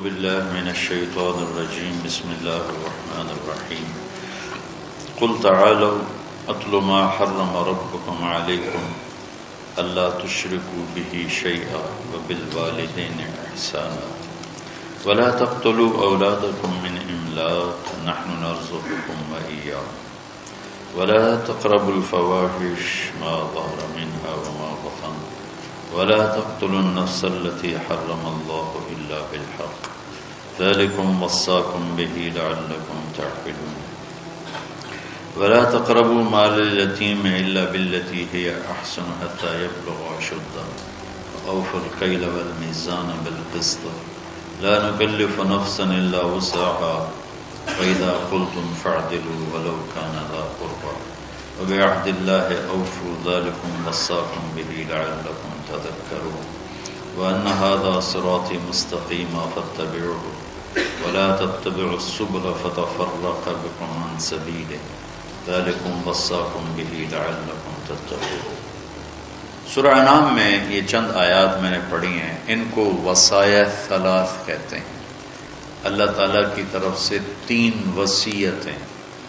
بالله من الشيطان الرجيم بسم الله الرحمن الرحيم قل تعالوا أتل ما حرم ربكم عليكم ألا تشركوا به شيئا وبالوالدين إحسانا ولا تقتلوا أولادكم من إملاق نحن نرزقكم وإياهم ولا تقربوا الفواحش ما ظهر منها وما بطن ولا تقتلوا النفس التي حرم الله إلا بالحق ذلكم وصاكم به لعلكم تعقلون ولا تقربوا مال اليتيم إلا بالتي هي أحسن حتى يبلغ أشده وأوفوا الكيل والميزان بالقسط لا نكلف نفسا إلا وسعها وإذا قلتم فاعدلوا ولو كان ذا قربى وبعهد الله أوفوا ذلكم وصاكم به لعلكم تذكرون وأن هذا صراطي مستقيما فاتبعوه ولا تتبعوا السبل فتفرق بكم عن سبيله ذلكم وصاكم به لعلكم تتقون۔ سورہ انعام میں یہ چند آیات میں نے پڑھی ہیں، ان کو وصایا ثلاث کہتے ہیں۔ اللہ تعالیٰ کی طرف سے 3 وصیتیں،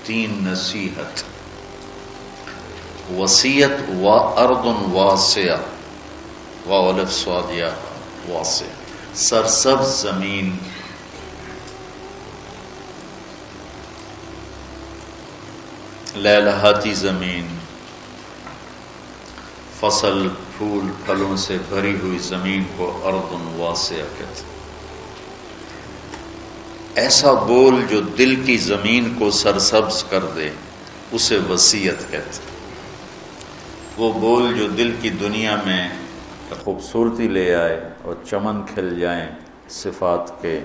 3 نصیحت۔ وصیت و ارض واسعہ والف سعودیہ واسع، سرسبز زمین، لہلہاتی زمین، فصل پھول پھلوں سے بھری ہوئی زمین کو ارض واسعہ کہتے ہیں۔ ایسا بول جو دل کی زمین کو سرسبز کر دے اسے وصیت کہتے ہیں۔ وہ بول جو دل کی دنیا میں خوبصورتی لے آئے اور چمن کھل جائیں صفات کے،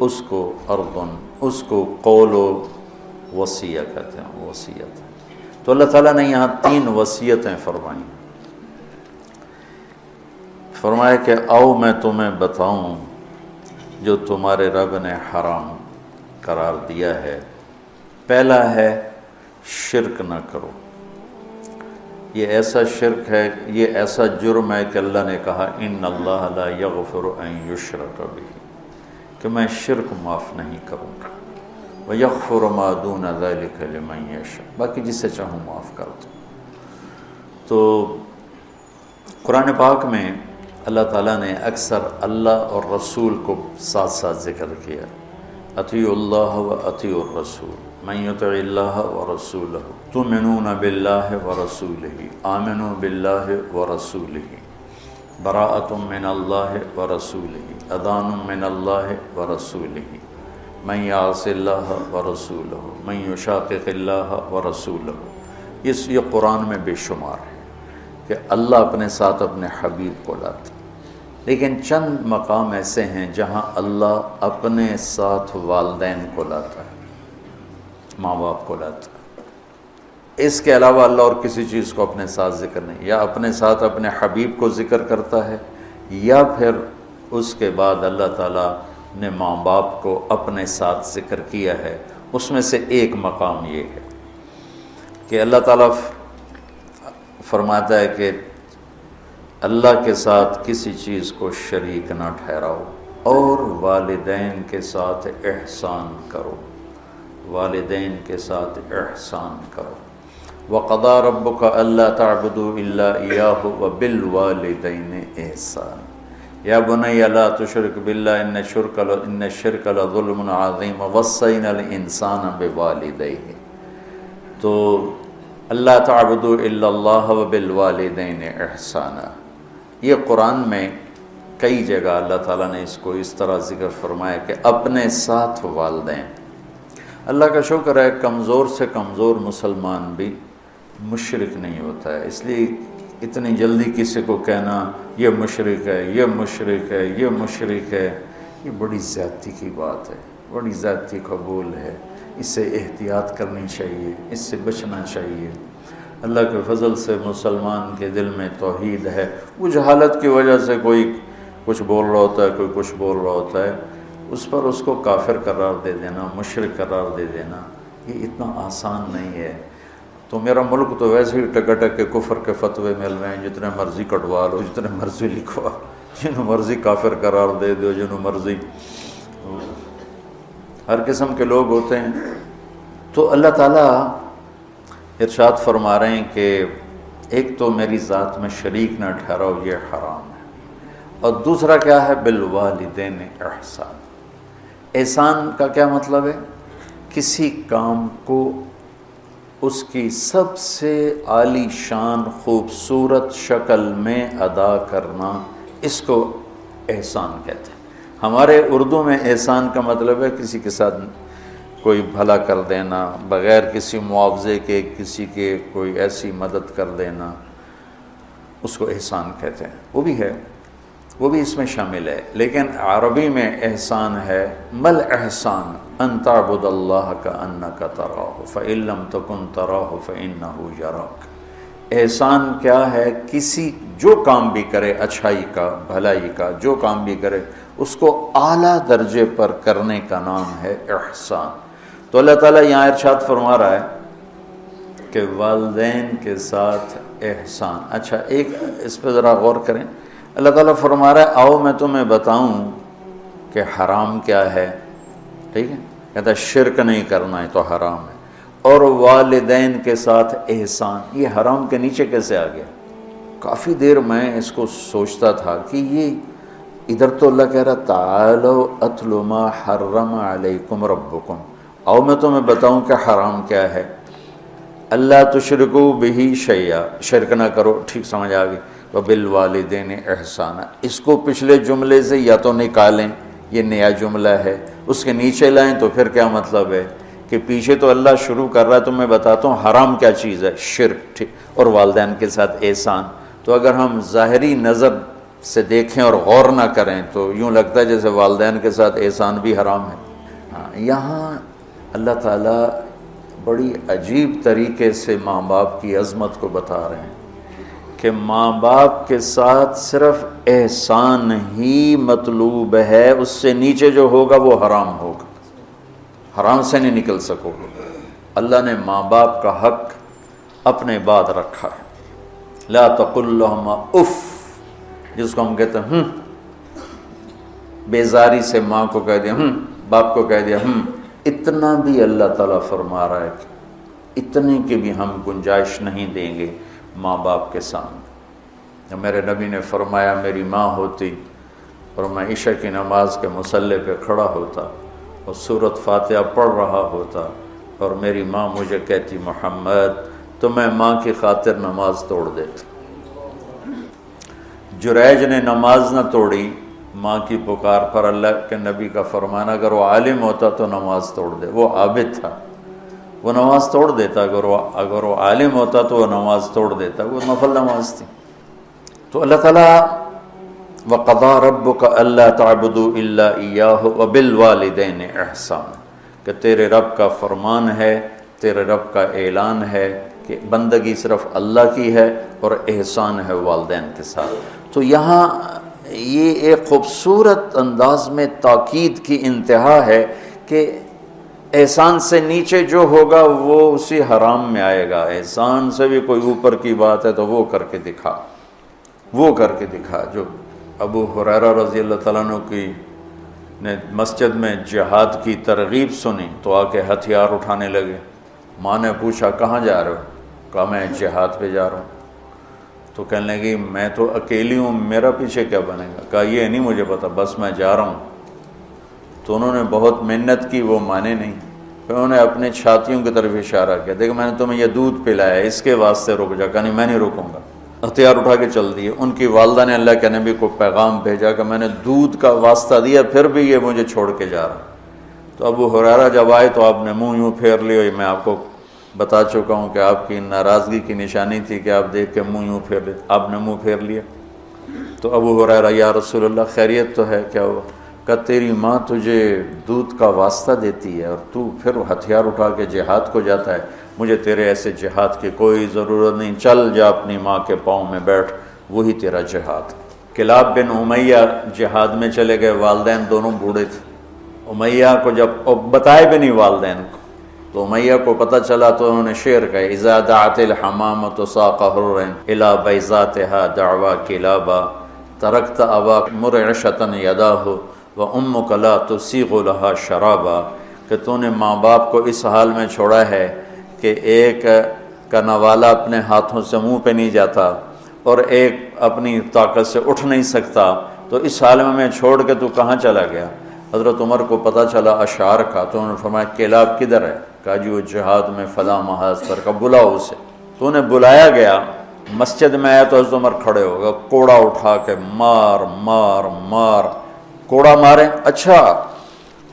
اس کو ارضن، اس کو قول و وصیہ کہتے ہیں، وصیت۔ تو اللہ تعالیٰ نے یہاں 3 وصیتیں فرمائیں۔ فرمایا کہ آؤ میں تمہیں بتاؤں جو تمہارے رب نے حرام قرار دیا ہے۔ پہلا ہے شرک نہ کرو۔ یہ ایسا شرک ہے، یہ ایسا جرم ہے کہ اللہ نے کہا ان اللہ لا یغفر ان یشرک بہ، کہ میں شرک معاف نہیں کروں گا، ویغفر ما دون ذلک لمن یشاء، باقی جسے چاہوں معاف کر دوں۔ تو قرآن پاک میں اللہ تعالیٰ نے اکثر اللہ اور رسول کو ساتھ ساتھ ذکر کیا، اطیعوا اللہ و اطیعوا الرسول، من یطع اللہ ورسولہ تؤمنون باللہ ورسولہ، آمنوا باللہ ورسولہ، براءۃ من اللہ ورسولہ، اذان من اللہ ورسولہ، من یعص اللہ ورسولہ، من یشاقق اللہ ورسولہ۔ یہ قرآن میں بے شمار ہے کہ اللہ اپنے ساتھ اپنے حبیب کو لاتا، لیکن چند مقام ایسے ہیں جہاں اللہ اپنے ساتھ والدین کو لاتا ہے، ماں باپ کو لاتا ہے۔ اس کے علاوہ اللہ اور کسی چیز کو اپنے ساتھ ذکر نہیں، یا اپنے ساتھ اپنے حبیب کو ذکر کرتا ہے، یا پھر اس کے بعد اللہ تعالیٰ نے ماں باپ کو اپنے ساتھ ذکر کیا ہے۔ اس میں سے ایک مقام یہ ہے کہ اللہ تعالیٰ فرماتا ہے کہ اللہ کے ساتھ کسی چیز کو شریک نہ ٹھہراؤ اور والدین کے ساتھ احسان کرو، والدین کے ساتھ احسان کرو۔ وَقَضَىٰ رَبُّكَ أَلَّا تَعْبُدُوا إِلَّا إِيَّاهُ وَبِالْوَالِدَيْنِ إِحْسَانًا يَا بُنَيَّ لَا تُشْرِكْ بِاللَّهِ إِنَّ الشِّرْكَ لَظُلْمٌ عَظِيمٌ وَوَصَّيْنَا الْإِنسَانَ بِوَالِدَيْهِ۔ تو اللہ تعبدوا الا اللہ وبالوالدین احسانا، یہ قرآن میں کئی جگہ اللہ تعالیٰ نے اس کو اس طرح ذکر فرمایا کہ اپنے ساتھ والدین۔ اللہ کا شکر ہے کمزور سے کمزور مسلمان بھی مشرک نہیں ہوتا ہے، اس لیے اتنی جلدی کسی کو کہنا یہ مشرک ہے، یہ مشرک ہے، یہ مشرک ہے، یہ بڑی زیادتی کی بات ہے، بڑی زیادتی قبول ہے۔ اس سے احتیاط کرنی چاہیے، اس سے بچنا چاہیے۔ اللہ کے فضل سے مسلمان کے دل میں توحید ہے، وہ جہالت کی وجہ سے کوئی کچھ بول رہا ہوتا ہے، کوئی کچھ بول رہا ہوتا ہے، اس پر اس کو کافر قرار دے دینا، مشرک قرار دے دینا، یہ اتنا آسان نہیں ہے۔ تو میرا ملک تو ویسے ہی ٹکٹک کے کفر کے فتوے مل رہے ہیں، جتنے مرضی کٹوا لو، جتنے مرضی لکھوا، جنہوں مرضی کافر قرار دے دو، جنہوں مرضی ہر قسم کے لوگ ہوتے ہیں. تو اللہ تعالیٰ ارشاد فرما رہے ہیں کہ ایک تو میری ذات میں شریک نہ ٹھہراؤ، یہ حرام ہے، اور دوسرا کیا ہے؟ بالوالدین احسان. احسان کا کیا مطلب ہے؟ کسی کام کو اس کی سب سے عالی شان خوبصورت شکل میں ادا کرنا، اس کو احسان کہتے ہیں. ہمارے اردو میں احسان کا مطلب ہے کسی کے ساتھ کوئی بھلا کر دینا، بغیر کسی معاوضے کے کسی کے کوئی ایسی مدد کر دینا، اس کو احسان کہتے ہیں. وہ بھی ہے، وہ بھی اس میں شامل ہے، لیکن عربی میں احسان ہے مل احسان ان تعبد اللہ کأنک تراہ فإن لم تکن تراہ فإنہ یراک. احسان کیا ہے؟ کسی جو کام بھی کرے اچھائی کا، بھلائی کا، جو کام بھی کرے اس کو اعلیٰ درجے پر کرنے کا نام ہے احسان. تو اللہ تعالیٰ یہاں ارشاد فرما رہا ہے کہ والدین کے ساتھ احسان. اچھا ایک اس پہ ذرا غور کریں. اللہ تعالیٰ فرما رہا ہے آؤ میں تمہیں بتاؤں کہ حرام کیا ہے. ٹھیک ہے، کہتا ہے شرک نہیں کرنا ہے تو حرام ہے، اور والدین کے ساتھ احسان. یہ حرام کے نیچے کیسے آ گیا؟ کافی دیر میں اس کو سوچتا تھا کہ یہ ادھر تو اللہ کہہ رہا تعالوا اتل ما حرم علیکم ربکم، آؤ میں تمہیں بتاؤں کہ حرام کیا ہے. اللہ تشرکوا بہ شیئا، شرک نہ کرو. ٹھیک سمجھ آ گئی. وبالوالدین احسانا، اس کو پچھلے جملے سے یا تو نکالیں، یہ نیا جملہ ہے، اس کے نیچے لائیں تو پھر کیا مطلب ہے کہ پیچھے تو اللہ شروع کر رہا ہے تو میں بتاتا ہوں حرام کیا چیز ہے، شرک. ٹھیک، اور والدین کے ساتھ احسان. تو اگر ہم ظاہری نظر سے دیکھیں اور غور نہ کریں تو یوں لگتا ہے جیسے والدین کے ساتھ احسان بھی حرام ہے. یہاں اللہ تعالیٰ بڑی عجیب طریقے سے ماں باپ کی عظمت کو بتا رہے ہیں کہ ماں باپ کے ساتھ صرف احسان ہی مطلوب ہے، اس سے نیچے جو ہوگا وہ حرام ہوگا، حرام سے نہیں نکل سکو گے. اللہ نے ماں باپ کا حق اپنے بعد رکھا ہے. لا تقل لہما اف، جس کو ہم کہتے ہیں بیزاری سے ماں کو کہہ دیا باپ کو کہہ دیا اتنا بھی اللہ تعالیٰ فرما رہا ہے کہ اتنے کی بھی ہم گنجائش نہیں دیں گے ماں باپ کے سامنے. میرے نبی نے فرمایا میری ماں ہوتی اور میں عشاء کی نماز کے مصلی پہ کھڑا ہوتا اور سورۃ فاتحہ پڑھ رہا ہوتا اور میری ماں مجھے کہتی محمد، تو میں ماں کی خاطر نماز توڑ دیتا. جریج نے نماز نہ توڑی ماں کی پکار پر. اللہ کے نبی کا فرمانا اگر وہ عالم ہوتا تو نماز توڑ دے. وہ عابد تھا، وہ نماز توڑ دیتا. اگر وہ عالم ہوتا تو وہ نماز توڑ دیتا. وہ نفل نماز تھی. تو اللہ تعالیٰ وَقَضَىٰ رَبُّكَ أَلَّا تَعْبُدُوا إِلَّا إِيَّاهُ وَبِالْوَالِدَيْنِ إِحْسَانًا، کہ تیرے رب کا فرمان ہے، تیرے رب کا اعلان ہے کہ بندگی صرف اللہ کی ہے اور احسان ہے والدین کے ساتھ. تو یہاں یہ ایک خوبصورت انداز میں تاکید کی انتہا ہے کہ احسان سے نیچے جو ہوگا وہ اسی حرام میں آئے گا. احسان سے بھی کوئی اوپر کی بات ہے تو وہ کر کے دکھا، وہ کر کے دکھا. جو ابو ہریرہ رضی اللہ تعالیٰ عنہ کی نے مسجد میں جہاد کی ترغیب سنی تو آ کے ہتھیار اٹھانے لگے. ماں نے پوچھا کہاں جا رہے ہو؟ کہا میں جہاد پہ جا رہا ہوں. تو کہنے لگی میں تو اکیلی ہوں، میرا پیچھے کیا بنے گا؟ کہا یہ نہیں مجھے پتا، بس میں جا رہا ہوں. تو انہوں نے بہت محنت کی، وہ مانے نہیں. پھر انہوں نے اپنے چھاتیوں کی طرف اشارہ کیا، دیکھ میں نے تمہیں یہ دودھ پلایا ہے، اس کے واسطے رک جا. کہا نہیں میں نہیں رکوں گا. ہتھیار اٹھا کے چل دیے. ان کی والدہ نے اللہ کے نبی کو پیغام بھیجا کہ میں نے دودھ کا واسطہ دیا پھر بھی یہ مجھے چھوڑ کے جا رہا. تو ابو ہریرہ جب آئے تو آپ نے منہ یوں پھیر لیا. میں آپ کو بتا چکا ہوں کہ آپ کی ناراضگی کی نشانی تھی کہ آپ دیکھ کے منہ یوں پھیر لے. آپ نے منہ پھیر لیا. تو ابو ہریرہ یا رسول اللہ خیریت تو ہے؟ کیا ہوا؟ کہ تیری ماں تجھے دودھ کا واسطہ دیتی ہے اور تو پھر ہتھیار اٹھا کے جہاد کو جاتا ہے. مجھے تیرے ایسے جہاد کی کوئی ضرورت نہیں، چل جا اپنی ماں کے پاؤں میں بیٹھ، وہی تیرا جہاد. کلاب بن امیہ جہاد میں چلے گئے، والدین دونوں بوڑھے تھے. امیہ کو جب بتائے بھی نہیں والدین کو، تو امیہ کو پتہ چلا تو انہوں نے شعر کہا اذا دعت الحمامۃ ساق حر الی بیضاتها دعوا کلابا ترکت ابا مرعشۃ یداہ وَأُمُّكَ لَا تُسِيغُ لَهَا شَرَابًا، کہ تو نے ماں باپ کو اس حال میں چھوڑا ہے کہ ایک کا نوالا اپنے ہاتھوں سے منہ پہ نہیں جاتا اور ایک اپنی طاقت سے اٹھ نہیں سکتا، تو اس حال میں چھوڑ کے تو کہاں چلا گیا؟ حضرت عمر کو پتہ چلا اشعار کا، تو انہوں نے فرمایا کلاب کدھر ہے؟ کہا جی وہ جہاد میں فلاں محاذ پر، کا بلاؤ اسے۔ تو انہیں بلایا گیا، مسجد میں آیا تو حضرت عمر کھڑے ہو گئے، کوڑا اٹھا کے مار مار مار، کوڑا مارے، اچھا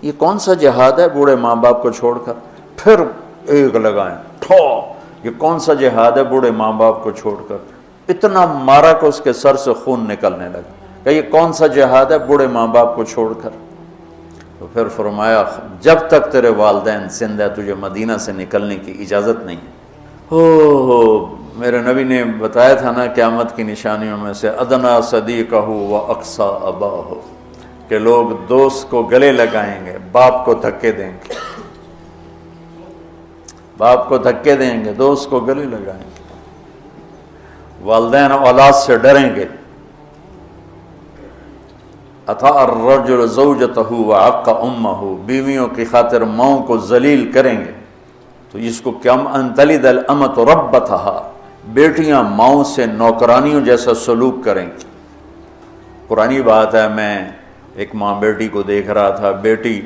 یہ کون سا جہاد ہے بوڑھے ماں باپ کو چھوڑ کر؟ پھر ایک لگائیں ٹھو، یہ کون سا جہاد ہے بوڑھے ماں باپ کو چھوڑ کر؟ اتنا مارا کہ اس کے سر سے خون نکلنے لگا کہ یہ کون سا جہاد ہے بوڑھے ماں باپ کو چھوڑ کر؟ تو پھر فرمایا جب تک تیرے والدین زندہ ہے تجھے مدینہ سے نکلنے کی اجازت نہیں۔ میرے نبی نے بتایا تھا نا قیامت کی نشانیوں میں سے ادنا صدیقہ و اقصا اباہ، کہ لوگ دوست کو گلے لگائیں گے، باپ کو دھکے دیں گے، باپ کو دھکے دیں گے، دوست کو گلے لگائیں گے، والدین اولاد سے ڈریں گے۔ اطاع الرجل زوجتہ وعق امہ، بیویوں کی خاطر ماؤں کو ذلیل کریں گے، تو جس کو کم ان تلد الامۃ ربتہا، بیٹیاں ماؤں سے نوکرانیوں جیسا سلوک کریں گی۔ پرانی بات ہے، میں ایک ماں بیٹی کو دیکھ رہا تھا، بیٹی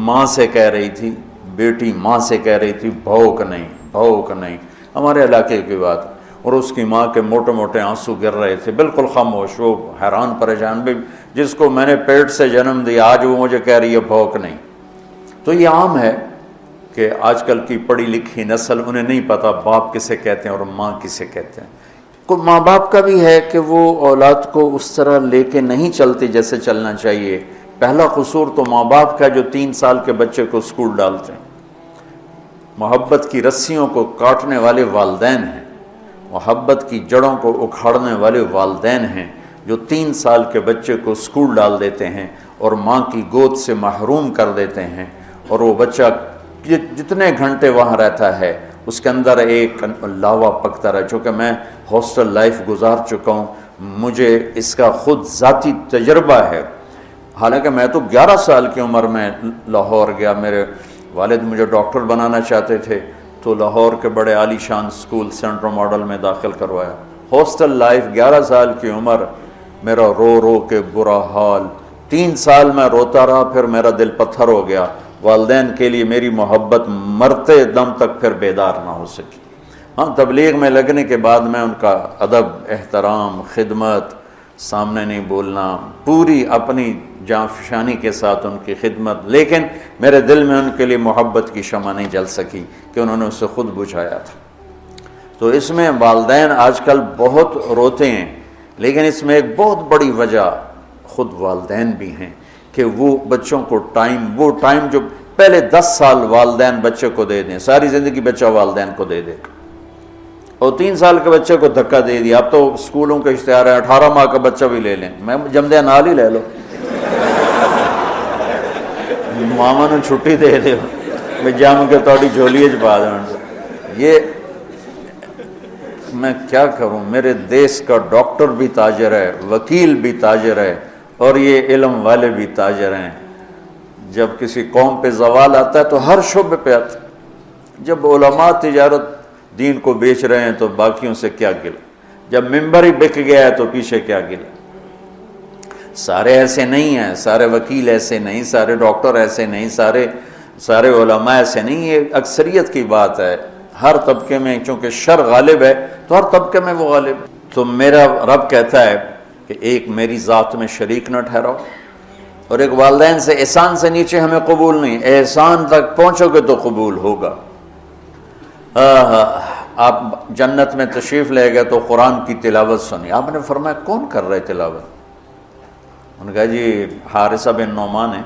ماں سے کہہ رہی تھی، بیٹی ماں سے کہہ رہی تھی بھوک نہیں بھوک نہیں، ہمارے علاقے کی بات، اور اس کی ماں کے موٹے موٹے آنسو گر رہے تھے، بالکل خاموش، وہ حیران پریشان، بھی جس کو میں نے پیٹ سے جنم دیا آج وہ مجھے کہہ رہی ہے بھوک نہیں۔ تو یہ عام ہے کہ آج کل کی پڑھی لکھی نسل انہیں نہیں پتا باپ کسے کہتے ہیں اور ماں کسے کہتے ہیں۔ کوئی ماں باپ کا بھی ہے کہ وہ اولاد کو اس طرح لے کے نہیں چلتے جیسے چلنا چاہیے۔ پہلا قصور تو ماں باپ کا جو 3 سال کے بچے کو اسکول ڈالتے ہیں۔ محبت کی رسیوں کو کاٹنے والے والدین ہیں، محبت کی جڑوں کو اکھاڑنے والے والدین ہیں جو 3 سال کے بچے کو اسکول ڈال دیتے ہیں اور ماں کی گود سے محروم کر دیتے ہیں، اور وہ بچہ جتنے گھنٹے وہاں رہتا ہے اس کے اندر ایک لاوا پکتا رہا۔ چونکہ میں ہاسٹل لائف گزار چکا ہوں، مجھے اس کا خود ذاتی تجربہ ہے۔ حالانکہ میں تو 11 سال کی عمر میں لاہور گیا، میرے والد مجھے ڈاکٹر بنانا چاہتے تھے، تو لاہور کے بڑے عالی شان سکول سینٹرل ماڈل میں داخل کروایا۔ ہاسٹل لائف 11 سال کی عمر، میرا رو رو کے برا حال، 3 سال میں روتا رہا، پھر میرا دل پتھر ہو گیا۔ والدین کے لیے میری محبت مرتے دم تک پھر بیدار نہ ہو سکی۔ ہاں، تبلیغ میں لگنے کے بعد میں ان کا ادب، احترام، خدمت، سامنے نہیں بولنا، پوری اپنی جاں فشانی کے ساتھ ان کی خدمت، لیکن میرے دل میں ان کے لیے محبت کی شمع نہیں جل سکی کہ انہوں نے اسے خود بجھایا تھا۔ تو اس میں والدین آج کل بہت روتے ہیں، لیکن اس میں ایک بہت بڑی وجہ خود والدین بھی ہیں کہ وہ بچوں کو وہ ٹائم جو پہلے 10 سال والدین بچے کو دے دیں، ساری زندگی بچہ والدین کو دے دے، اور 3 سال کے بچے کو دھکا دے دیا۔ اب تو اسکولوں کے اشتہار ہیں 18 ماہ کا بچہ بھی لے لیں، میں جمدے نال ہی لے لو، ماما نے چھٹی دے دے میں جم کے تھوڑی جھولی چ پا دیں۔ یہ میں کیا کروں، میرے دیس کا ڈاکٹر بھی تاجر ہے، وکیل بھی تاجر ہے، اور یہ علم والے بھی تاجر ہیں۔ جب کسی قوم پہ زوال آتا ہے تو ہر شعبے پہ آتا ہے۔ جب علماء تجارت دین کو بیچ رہے ہیں تو باقیوں سے کیا گلا، جب ممبر ہی بک گیا ہے تو پیچھے کیا گلا۔ سارے ایسے نہیں ہیں، سارے وکیل ایسے نہیں، سارے ڈاکٹر ایسے نہیں، سارے علماء ایسے نہیں، یہ اکثریت کی بات ہے۔ ہر طبقے میں چونکہ شر غالب ہے تو ہر طبقے میں وہ غالب ہے۔ تو میرا رب کہتا ہے کہ ایک میری ذات میں شریک نہ ٹھہراؤ، اور ایک والدین سے احسان سے نیچے ہمیں قبول نہیں، احسان تک پہنچو گے تو قبول ہوگا۔ آپ جنت میں تشریف لے گئے تو قرآن کی تلاوت سنی، آپ نے فرمایا کون کر رہے تلاوت؟ انہوں نے کہا جی حارثہ بن نعمان ہے۔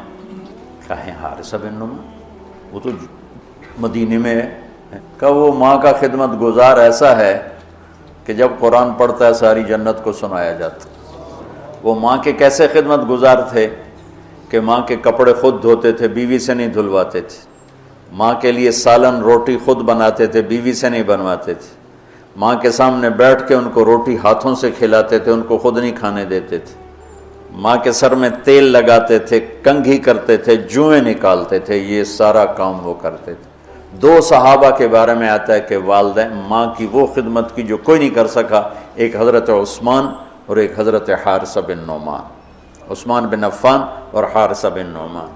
کہا ہے حارثہ بن نعمان؟ وہ تو مدینے میں ہے۔ کہا وہ ماں کا خدمت گزار ایسا ہے کہ جب قرآن پڑھتا ہے ساری جنت کو سنایا جاتا۔ وہ ماں کے کیسے خدمت گزار تھے کہ ماں کے کپڑے خود دھوتے تھے، بیوی سے نہیں دھلواتے تھے، ماں کے لیے سالن روٹی خود بناتے تھے، بیوی سے نہیں بنواتے تھے، ماں کے سامنے بیٹھ کے ان کو روٹی ہاتھوں سے کھلاتے تھے، ان کو خود نہیں کھانے دیتے تھے۔ ماں کے سر میں تیل لگاتے تھے، کنگھی کرتے تھے، جوئیں نکالتے تھے، یہ سارا کام وہ کرتے تھے۔ 2 صحابہ کے بارے میں آتا ہے کہ والدین ماں کی وہ خدمت کی جو کوئی نہیں کر سکا، ایک حضرت عثمان اور ایک حضرت حارثہ بن نعمان، عثمان بن عفان اور حارثہ بن نعمان۔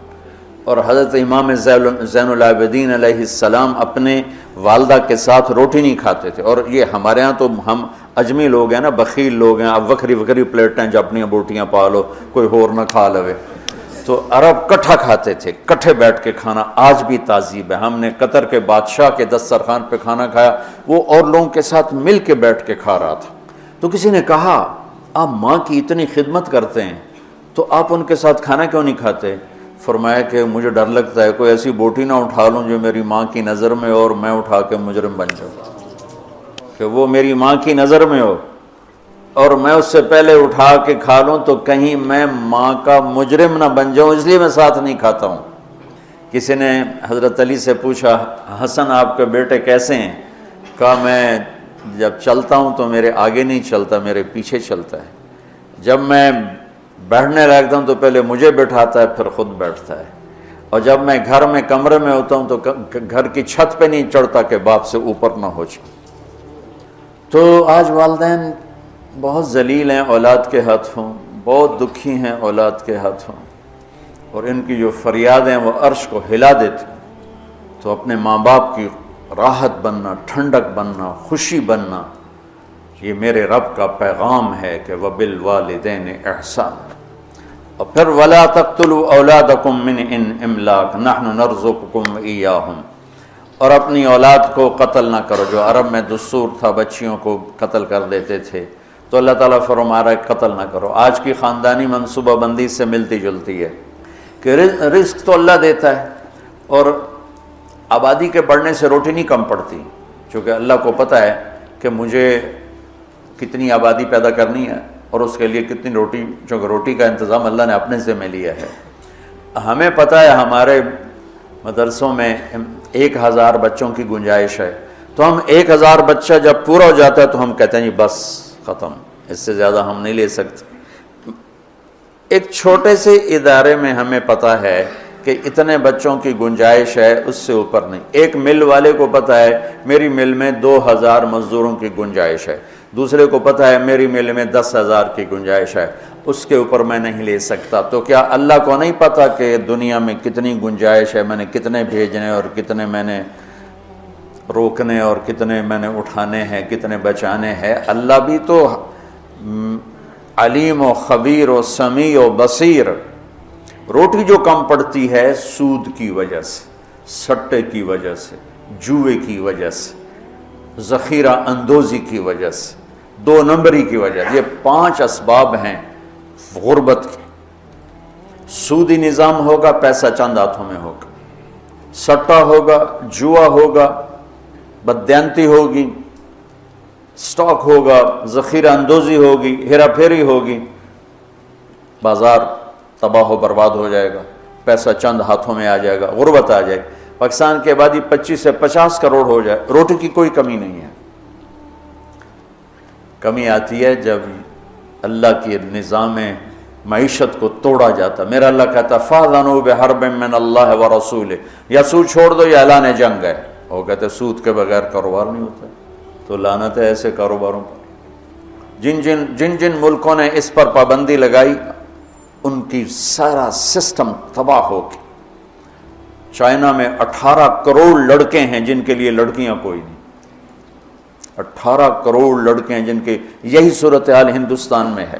اور حضرت امام زین العابدین علیہ السلام اپنے والدہ کے ساتھ روٹی نہیں کھاتے تھے، اور یہ ہمارے ہاں تو ہم اجمی لوگ ہیں نا، بخیل لوگ ہیں، اب وکھری وکھری پلیٹیں جو اپنی بوٹیاں پا لو، کوئی ہور نہ کھا لوے۔ تو عرب کٹھا کھاتے تھے، کٹھے بیٹھ کے کھانا آج بھی تہذیب ہے۔ ہم نے قطر کے بادشاہ کے دسترخوان پہ کھانا کھایا، وہ اور لوگوں کے ساتھ مل کے بیٹھ کے کھا رہا تھا۔ تو کسی نے کہا آپ ماں کی اتنی خدمت کرتے ہیں تو آپ ان کے ساتھ کھانا کیوں نہیں کھاتے؟ فرمایا کہ مجھے ڈر لگتا ہے کوئی ایسی بوٹی نہ اٹھا لوں جو میری ماں کی نظر میں اور میں اٹھا کے مجرم بن جاؤں، کہ وہ میری ماں کی نظر میں ہو اور میں اس سے پہلے اٹھا کے کھا لوں تو کہیں میں ماں کا مجرم نہ بن جاؤں، اس لیے میں ساتھ نہیں کھاتا ہوں۔ کسی نے حضرت علی سے پوچھا حسن آپ کے بیٹے کیسے ہیں؟ کہا میں جب چلتا ہوں تو میرے آگے نہیں چلتا، میرے پیچھے چلتا ہے، جب میں بیٹھنے لگتا ہوں تو پہلے مجھے بٹھاتا ہے پھر خود بیٹھتا ہے، اور جب میں گھر میں کمرے میں ہوتا ہوں تو گھر کی چھت پہ نہیں چڑھتا کہ باپ سے اوپر نہ ہو جائے۔ تو آج والدین بہت ذلیل ہیں اولاد کے ہاتھوں، بہت دکھی ہیں اولاد کے ہاتھوں، اور ان کی جو فریادیں وہ عرش کو ہلا دیتی۔ تو اپنے ماں باپ کی راحت بننا، ٹھنڈک بننا، خوشی بننا، یہ میرے رب کا پیغام ہے کہ وَبِالْوَالِدَيْنِ إِحْسَانًا۔ اور پھر وَلَا تَقْتُلُوا أَوْلَادَكُم مِّنْ إِمْلَاقٍ نَحْنُ نَرْزُقُكُمْ وَإِيَّاهُمْ۔ اور اپنی اولاد کو قتل نہ کرو، جو عرب میں دستور تھا بچیوں کو قتل کر دیتے تھے، تو اللہ تعالیٰ فرما رہا ہے قتل نہ کرو۔ آج کی خاندانی منصوبہ بندی سے ملتی جلتی ہے کہ رزق تو اللہ دیتا ہے، اور آبادی کے بڑھنے سے روٹی نہیں کم پڑتی، چونکہ اللہ کو پتہ ہے کہ مجھے کتنی آبادی پیدا کرنی ہے اور اس کے لیے کتنی روٹی، چونکہ روٹی کا انتظام اللہ نے اپنے ذمہ لیا ہے۔ ہمیں پتہ ہے ہمارے مدرسوں میں 1000 بچوں کی گنجائش ہے، تو ہم 1000 بچہ جب پورا ہو جاتا ہے تو ہم کہتے ہیں جی بس ختم، اس سے زیادہ ہم نہیں لے سکتے۔ ایک چھوٹے سے ادارے میں ہمیں پتہ ہے کہ اتنے بچوں کی گنجائش ہے، اس سے اوپر نہیں۔ ایک مل والے کو پتہ ہے میری مل میں 2000 مزدوروں کی گنجائش ہے، دوسرے کو پتہ ہے میری مل میں 10,000 کی گنجائش ہے، اس کے اوپر میں نہیں لے سکتا۔ تو کیا اللہ کو نہیں پتہ کہ دنیا میں کتنی گنجائش ہے، میں نے کتنے بھیجنے اور کتنے میں نے روکنے اور کتنے میں نے اٹھانے ہیں، کتنے بچانے ہیں؟ اللہ بھی تو علیم و خبیر و سمیع و بصیر۔ روٹی جو کم پڑتی ہے سود کی وجہ سے، سٹے کی وجہ سے، جوئے کی وجہ سے، ذخیرہ اندوزی کی وجہ سے، 2 نمبری کی وجہ سے، یہ 5 اسباب ہیں غربت کے۔ سودی نظام ہوگا، پیسہ چند ہاتھوں میں ہوگا، سٹا ہوگا، جوا ہوگا، بددیانتی ہوگی، سٹاک ہوگا، ذخیرہ اندوزی ہوگی، ہیرا پھیری ہوگی، بازار تباہ و برباد ہو جائے گا، پیسہ چند ہاتھوں میں آ جائے گا، غربت آ جائے گی۔ پاکستان کی آبادی 25 سے 50 کروڑ ہو جائے، روٹی کی کوئی کمی نہیں ہے۔ کمی آتی ہے جب اللہ کی نظام معیشت کو توڑا جاتا۔ میرا اللہ کہتا فَأْذَنُوا بِحَرْبٍ مِّنَ اللَّهِ وَرَسُولِهِ، یا سود چھوڑ دو یا اعلان جنگ ہے۔ وہ کہتے سود کے بغیر کاروبار نہیں ہوتا، تو لعنت ہے ایسے کاروباروں پر۔ جن جن ملکوں نے اس پر پابندی لگائی ان کی سارا سسٹم تباہ ہو گیا۔ چائنا میں 18 کروڑ لڑکے ہیں جن کے لیے لڑکیاں کوئی نہیں، 18 کروڑ لڑکے ہیں جن کے، یہی صورتحال ہندوستان میں ہے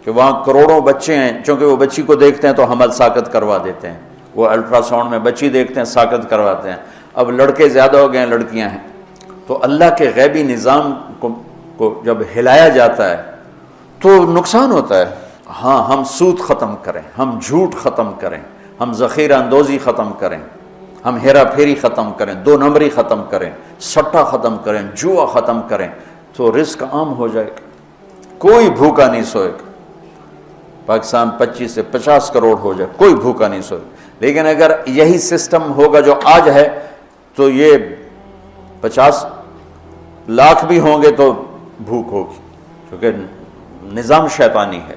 کہ وہاں کروڑوں بچے ہیں، چونکہ وہ بچی کو دیکھتے ہیں تو حمل ساقط کروا دیتے ہیں، وہ الٹرا ساؤنڈ میں بچی دیکھتے ہیں ساقط کرواتے ہیں۔ اب لڑکے زیادہ ہو گئے ہیں، لڑکیاں ہیں، تو اللہ کے غیبی نظام کو جب ہلایا جاتا ہے تو نقصان ہوتا ہے۔ ہاں ہم سود ختم کریں، ہم جھوٹ ختم کریں، ہم ذخیرہ اندوزی ختم کریں، ہم ہیرا پھیری ختم کریں، 2 نمبری ختم کریں، سٹا ختم کریں، جوا ختم کریں، تو رزق عام ہو جائے گا، کوئی بھوکا نہیں سوئے گا۔ پاکستان 25 سے 50 کروڑ ہو جائے، کوئی بھوکا نہیں سوئے گا۔ لیکن اگر یہی سسٹم ہوگا جو آج ہے تو یہ 50 لاکھ بھی ہوں گے تو بھوک ہوگی، کیونکہ نظام شیطانی ہے۔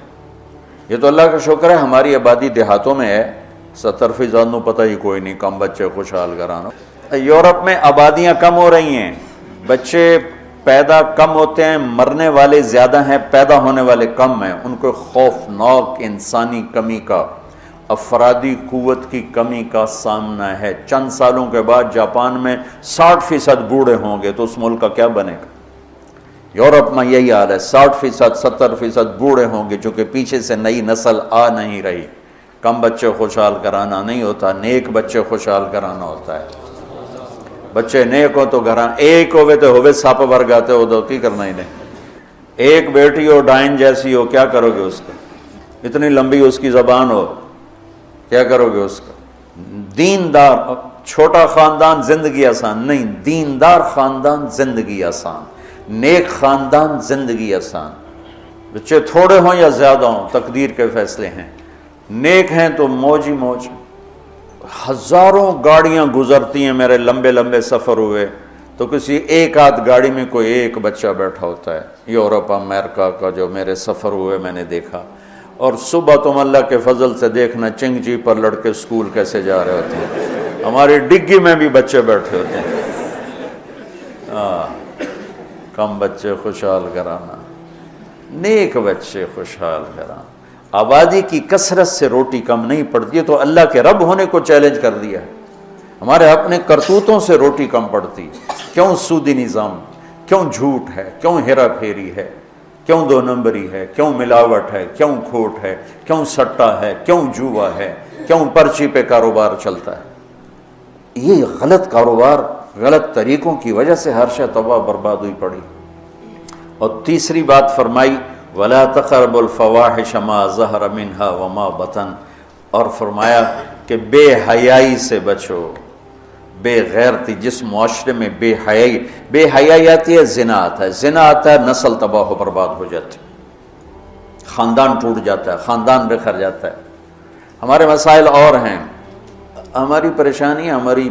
یہ تو اللہ کا شکر ہے ہماری آبادی دیہاتوں میں ہے، 70% نو پتہ ہی کوئی نہیں، کم بچے خوشحال کرانا۔ یورپ میں آبادیاں کم ہو رہی ہیں، بچے پیدا کم ہوتے ہیں، مرنے والے زیادہ ہیں، پیدا ہونے والے کم ہیں۔ ان کو خوفناک انسانی کمی کا، افرادی قوت کی کمی کا سامنا ہے۔ چند سالوں کے بعد جاپان میں 60% بوڑھے ہوں گے، تو اس ملک کا کیا بنے گا؟ یورپ میں یہی حال ہے، 60% 70% بوڑھے ہوں گے، چونکہ پیچھے سے نئی نسل آ نہیں رہی۔ کم بچے خوشحال کرانا نہیں ہوتا، نیک بچے خوشحال کرانا ہوتا ہے۔ بچے نیک ہو تو گھراں ایک ہوئے تو ہوئے سپ ورگاتے ہو، تو کی کرنا انہیں؟ ایک بیٹی ہو ڈائن جیسی ہو، کیا کرو گے اس کا؟ اتنی لمبی اس کی زبان ہو، کیا کرو گے اس کا؟ دیندار چھوٹا خاندان زندگی آسان نہیں، دیندار خاندان زندگی آسان، نیک خاندان زندگی آسان۔ بچے تھوڑے ہوں یا زیادہ ہوں تقدیر کے فیصلے ہیں، نیک ہیں تو موج ہی موج۔ ہزاروں گاڑیاں گزرتی ہیں، میرے لمبے لمبے سفر ہوئے تو کسی ایک آدھ گاڑی میں کوئی ایک بچہ بیٹھا ہوتا ہے۔ یورپ امریکہ کا جو میرے سفر ہوئے میں نے دیکھا، اور صبح تم اللہ کے فضل سے دیکھنا چنگ جی پر لڑکے سکول کیسے جا رہے ہوتے ہیں، ہماری ڈگی میں بھی بچے بیٹھے ہوتے ہیں۔ کم بچے خوشحال کرانا، نیک بچے خوشحال کرانا۔ آبادی کی کثرت سے روٹی کم نہیں پڑتی ہے، تو اللہ کے رب ہونے کو چیلنج کر دیا ہے۔ ہمارے اپنے کرتوتوں سے روٹی کم پڑتی، کیوں سودی نظام، کیوں جھوٹ ہے، کیوں ہیرا پھیری ہے، کیوں دو نمبری ہے، کیوں ملاوٹ ہے، کیوں کھوٹ ہے، کیوں سٹا ہے، کیوں جوا ہے، کیوں پرچی پہ کاروبار چلتا ہے۔ یہ غلط کاروبار، غلط طریقوں کی وجہ سے ہر شے تباہ برباد ہوئی پڑی۔ اور تیسری بات فرمائی وَلَا تَقْرَبُوا الْفَوَاحِشَ مَا ظَهَرَ مِنْهَا وَمَا بَطَنَ، اور فرمایا کہ بے حیائی سے بچو، بے غیرتی۔ جس معاشرے میں بے حیائی آتی ہے، زنا آتا ہے، زنا آتا ہے، نسل تباہ و برباد ہو جاتی ہے، خاندان ٹوٹ جاتا ہے، خاندان بکھر جاتا ہے۔ ہمارے مسائل اور ہیں، ہماری پریشانی ہماری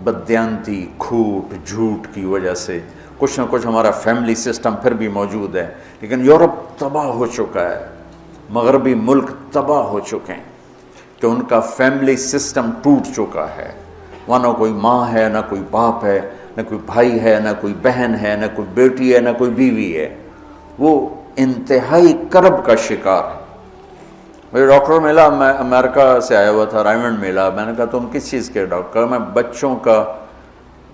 بددیانتی، کھوٹ، جھوٹ کی وجہ سے کچھ نہ کچھ ہمارا فیملی سسٹم پھر بھی موجود ہے، لیکن یورپ تباہ ہو چکا ہے، مغربی ملک تباہ ہو چکے ہیں کہ ان کا فیملی سسٹم ٹوٹ چکا ہے۔ وہاں نہ کوئی ماں ہے، نہ کوئی باپ ہے، نہ کوئی بھائی ہے، نہ کوئی بہن ہے، نہ کوئی بیٹی ہے، نہ کوئی بیوی ہے۔ وہ انتہائی کرب کا شکار ہے۔ مجھے ڈاکٹر ملا، میں امریکہ سے آیا ہوا تھا، رائمنڈ ملا۔ میں نے کہا تم کس چیز کے ڈاکٹر؟ میں بچوں کا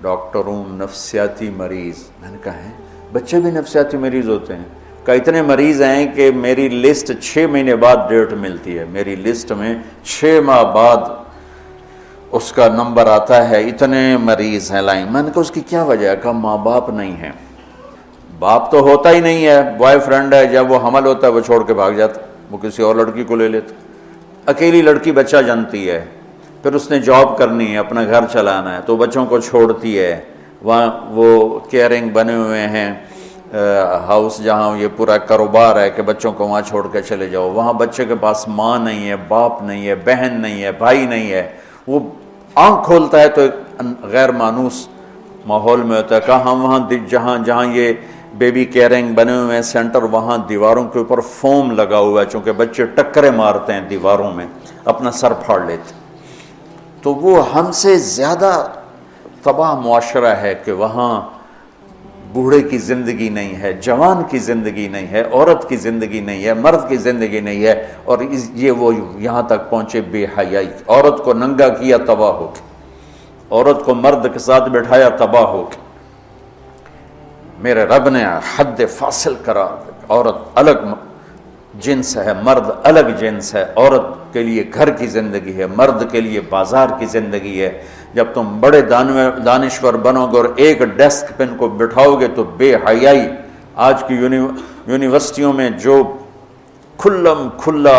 ڈاکٹر ہوں، نفسیاتی مریض۔ میں نے کہا ہے بچے بھی نفسیاتی مریض ہوتے ہیں؟ کہ اتنے مریض ہیں کہ میری لسٹ 6 مہینے بعد ڈیٹ ملتی ہے، میری لسٹ میں 6 ماہ بعد اس کا نمبر آتا ہے، اتنے مریض ہیں لائن۔ میں نے کہا اس کی کیا وجہ ہے؟ کہا ماں باپ نہیں ہے۔ باپ تو ہوتا ہی نہیں ہے، بوائے فرینڈ ہے، جب وہ حمل ہوتا ہے وہ چھوڑ کے بھاگ جاتا، وہ کسی اور لڑکی کو لے لیتا۔ اکیلی لڑکی بچہ جنتی ہے، پھر اس نے جاب کرنی ہے، اپنا گھر چلانا ہے، تو بچوں کو چھوڑتی ہے۔ وہاں وہ کیئرنگ بنے ہوئے ہیں ہاؤس، جہاں یہ پورا کاروبار ہے کہ بچوں کو وہاں چھوڑ کے چلے جاؤ۔ وہاں بچے کے پاس ماں نہیں ہے، باپ نہیں ہے، بہن نہیں ہے، بھائی نہیں ہے۔ وہ آنکھ کھولتا ہے تو ایک غیر مانوس ماحول میں ہوتا ہے۔ کہاں وہاں جہاں یہ بیبی کیئرنگ بنے ہوئے ہیں سینٹر، وہاں دیواروں کے اوپر فوم لگا ہوا ہے، چونکہ بچے ٹکرے مارتے ہیں دیواروں میں، اپنا سر پھاڑ لیتے۔ تو وہ ہم سے زیادہ تباہ معاشرہ ہے کہ وہاں بوڑھے کی زندگی نہیں ہے، جوان کی زندگی نہیں ہے، عورت کی زندگی نہیں ہے، مرد کی زندگی نہیں ہے۔ اور یہ وہ یہاں تک پہنچے بے حیائی، عورت کو ننگا کیا تباہ ہو کے، عورت کو مرد کے ساتھ بٹھایا تباہ ہو کے۔ میرے رب نے حد فاصل کرا، عورت الگ جنس ہے، مرد الگ جنس ہے۔ عورت کے لیے گھر کی زندگی ہے، مرد کے لیے بازار کی زندگی ہے۔ جب تم بڑے دانشور بنو گے اور ایک ڈیسک پہ ان کو بٹھاؤ گے تو بے حیائی۔ آج کی یونیورسٹیوں میں جو کھلم کھلا،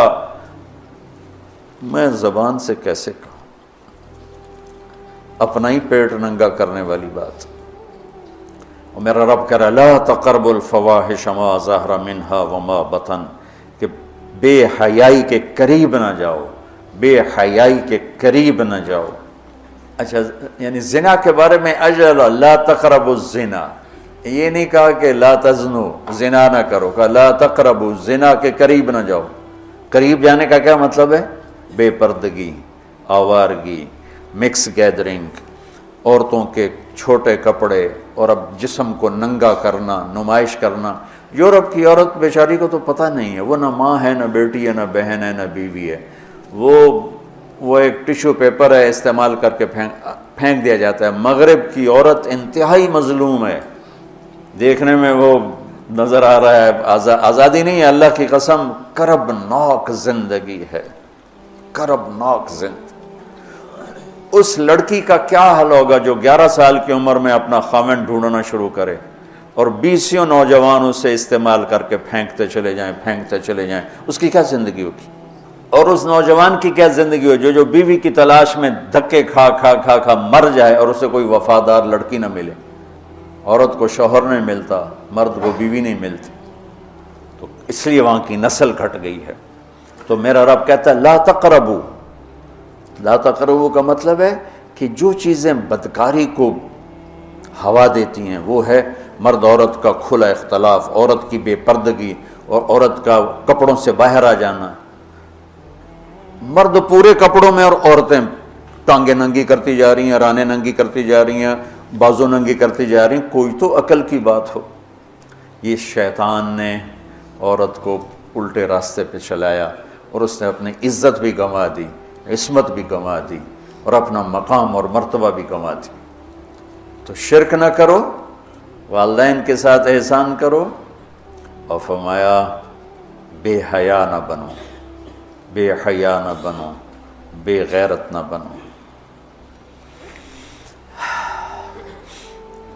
میں زبان سے کیسے کہوں، اپنا ہی پیٹ ننگا کرنے والی بات۔ اور میرا رب کہہ رہا ہے لا تقربوا الفواحش ما ظہر منہا وما بطن، کہ بے حیائی کے قریب نہ جاؤ، بے حیائی کے قریب نہ جاؤ۔ اچھا، یعنی زنا کے بارے میں اجل لا تقربوا الزنا، یہ نہیں کہا کہ لا تزنو، زنا نہ کرو، کہا لا تقربوا، زنا کے قریب نہ جاؤ، قریب جانے کا کیا مطلب ہے؟ بے پردگی، آوارگی، مکس گیدرنگ، عورتوں کے چھوٹے کپڑے اور اب جسم کو ننگا کرنا، نمائش کرنا۔ یورپ کی عورت بیچاری کو تو پتہ نہیں ہے، وہ نہ ماں ہے، نہ بیٹی ہے، نہ بہن ہے، نہ بیوی ہے، وہ ایک ٹیشو پیپر ہے، استعمال کر کے پھینک دیا جاتا ہے۔ مغرب کی عورت انتہائی مظلوم ہے، دیکھنے میں وہ نظر آ رہا ہے آزادی نہیں ہے، اللہ کی قسم کربناک زندگی ہے، کربناک زندگی۔ اس لڑکی کا کیا حل ہوگا جو 11 سال کی عمر میں اپنا خاوند ڈھونڈنا شروع کرے اور 20 نوجوان اسے استعمال کر کے پھینکتے چلے جائیں، اس کی کیا زندگی ہوگی؟ اور اس نوجوان کی کیا زندگی ہوگی جو بیوی کی تلاش میں دھکے کھا مر جائے اور اسے کوئی وفادار لڑکی نہ ملے؟ عورت کو شوہر نہیں ملتا، مرد کو بیوی نہیں ملتی، تو اس لیے وہاں کی نسل گھٹ گئی ہے۔ تو میرا رب کہتا ہے لا تقربو، لا تقربو کا مطلب ہے کہ جو چیزیں بدکاری کو ہوا دیتی ہیں وہ ہے مرد عورت کا کھلا اختلاف، عورت کی بے پردگی اور عورت کا کپڑوں سے باہر آ جانا۔ مرد پورے کپڑوں میں اور عورتیں ٹانگیں ننگی کرتی جا رہی ہیں، رانیں ننگی کرتی جا رہی ہیں، بازو ننگی کرتی جا رہی ہیں، کوئی تو عقل کی بات ہو۔ یہ شیطان نے عورت کو الٹے راستے پہ چلایا اور اس نے اپنی عزت بھی گنوا دی، عصمت بھی گنوا دی اور اپنا مقام اور مرتبہ بھی گنوا دی۔ تو شرک نہ کرو، والدین کے ساتھ احسان کرو، اور فرمایا بے حیا نہ بنو، بے حیا نہ بنو، بے غیرت نہ بنو۔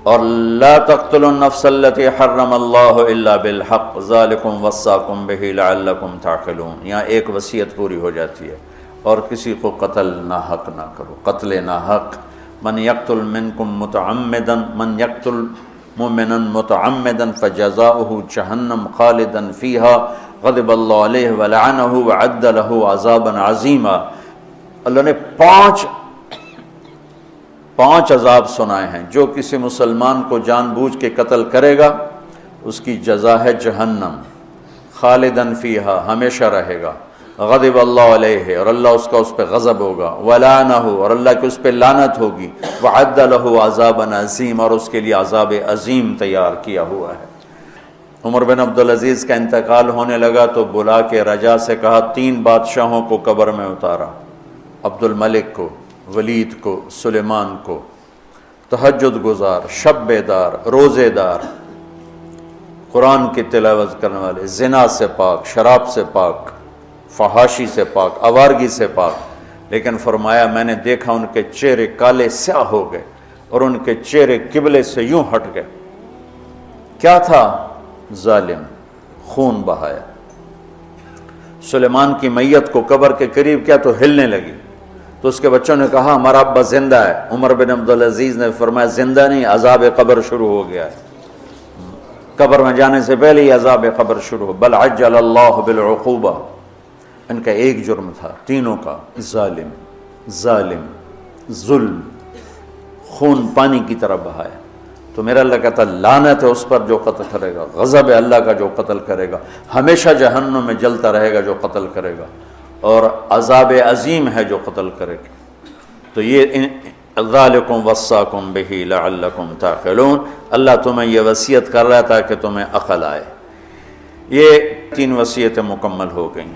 اور لا تقتلوا النفس التي حرم اللہ الا بالحق ذالکم وصاکم بہ لعلکم تعقلون۔ یہاں ایک وصیت پوری ہو جاتی ہے، اور کسی کو قتل ناحق نہ کرو، قتل ناحق۔ من یقتل منکم متعمدا، من یقتل مؤمنا متعمدا فجزاؤہ جہنم خالدا فیہا غضب اللہ علیہ ولعنہ وعد لہ عذابا عظیما۔ اللہ نے پانچ عذاب سنائے ہیں۔ جو کسی مسلمان کو جان بوجھ کے قتل کرے گا اس کی جزا ہے جہنم، خالدن فیہا ہمیشہ رہے گا، غضب اللہ علیہ اور اللہ اس پہ غضب ہوگا، ولعنہ اور اللہ کی اس پہ لعنت ہوگی، وعد لہ عذابا عظیم اور اس کے لیے عذاب عظیم تیار کیا ہوا ہے۔ عمر بن عبدالعزیز کا انتقال ہونے لگا تو بلا کے رجا سے کہا 3 بادشاہوں کو قبر میں اتارا، عبد الملک کو، ولید کو، سلیمان کو، تہجد گزار، شب بیدار، روزے دار، قرآن کی تلاوت کرنے والے، زنا سے پاک، شراب سے پاک، فحاشی سے پاک، آوارگی سے پاک۔ لیکن فرمایا میں نے دیکھا ان کے چہرے کالے سیاہ ہو گئے اور ان کے چہرے قبلے سے یوں ہٹ گئے۔ کیا تھا؟ ظالم، خون بہایا۔ سلیمان کی میت کو قبر کے قریب کیا تو ہلنے لگی، تو اس کے بچوں نے کہا ہمارا ابا زندہ ہے۔ عمر بن عبدالعزیز نے فرمایا زندہ نہیں، عذاب قبر شروع ہو گیا ہے، قبر میں جانے سے پہلے ہی عذاب قبر شروع ہو۔ بل عجل اللہ بالعقوبہ۔ ان کا ایک جرم تھا تینوں کا، ظالم، ظلم، خون پانی کی طرح بہایا۔ تو میرا اللہ کہتا لعنت ہے اس پر جو قتل کرے گا، غضب ہے اللہ کا جو قتل کرے گا، ہمیشہ جہنم میں جلتا رہے گا جو قتل کرے گا، اور عذاب عظیم ہے جو قتل کرے گا۔ تو یہ ذالکم وصاکم بہ لعلکم تعقلون، اللہ تمہیں یہ وصیت کر رہا ہے تاکہ تمہیں عقل آئے۔ یہ 3 وصیتیں مکمل ہو گئیں۔